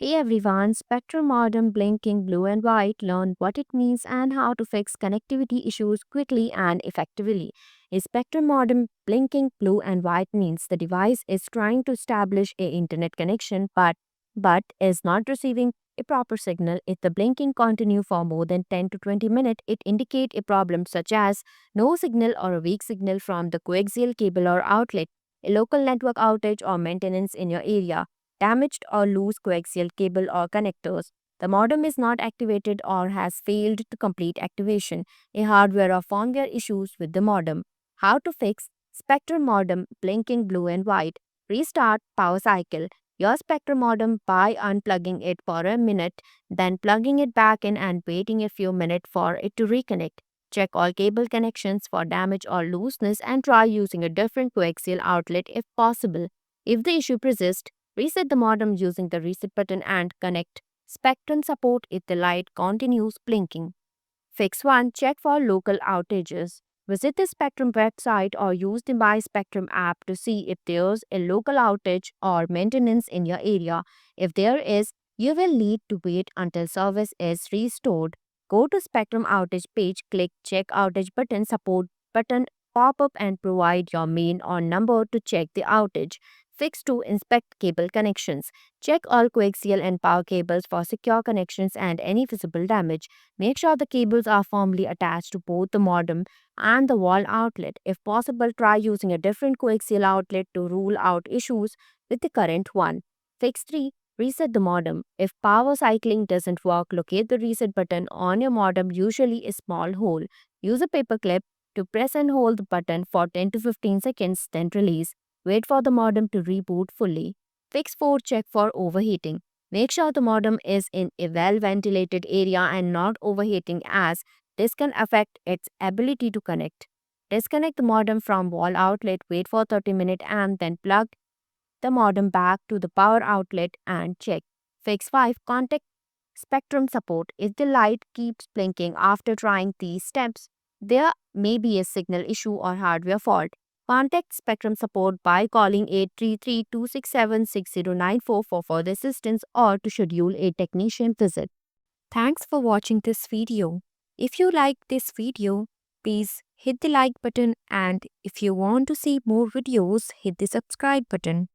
Hey everyone, Spectrum Modem blinking blue and white, learn what it means and how to fix connectivity issues quickly and effectively. A Spectrum Modem blinking blue and white means the device is trying to establish a internet connection but is not receiving a proper signal. If the blinking continue for more than 10 to 20 minutes, it indicate a problem such as no signal or a weak signal from the coaxial cable or outlet, a local network outage or maintenance in your area, damaged or loose coaxial cable or connectors. The modem is not activated or has failed to complete activation. A hardware or firmware issues with the modem. How to fix Spectrum modem blinking blue and white. Restart power cycle. Your Spectrum modem by unplugging it for a minute, then plugging it back in and waiting a few minutes for it to reconnect. Check all cable connections for damage or looseness and try using a different coaxial outlet if possible. If the issue persists, reset the modem using the reset button and connect Spectrum support if the light continues blinking. Fix 1. Check for local outages. Visit the Spectrum website or use the My Spectrum app to see if there's a local outage or maintenance in your area. If there is, you will need to wait until service is restored. Go to Spectrum outage page, click Check Outage button, support button pop up and provide your main or number to check the outage. Fix 2. Inspect cable connections. Check all coaxial and power cables for secure connections and any visible damage. Make sure the cables are firmly attached to both the modem and the wall outlet. If possible, try using a different coaxial outlet to rule out issues with the current one. Fix 3. Reset the modem. If power cycling doesn't work, locate the reset button on your modem, usually a small hole. Use a paper clip to press and hold the button for 10 to 15 seconds, then release. Wait for the modem to reboot fully. Fix 4. Check for overheating. Make sure the modem is in a well ventilated area and not overheating, as this can affect its ability to connect. Disconnect the modem from wall outlet, wait for 30 minutes and then plug the modem back to the power outlet and check. Fix 5. Contact Spectrum support. If the light keeps blinking after trying these steps, there may be a signal issue or hardware fault. Contact Spectrum support by calling 833-267-6094 for further assistance or to schedule a technician visit. Thanks for watching this video. If you like this video, please hit the like button, and if you want to see more videos, hit the subscribe button.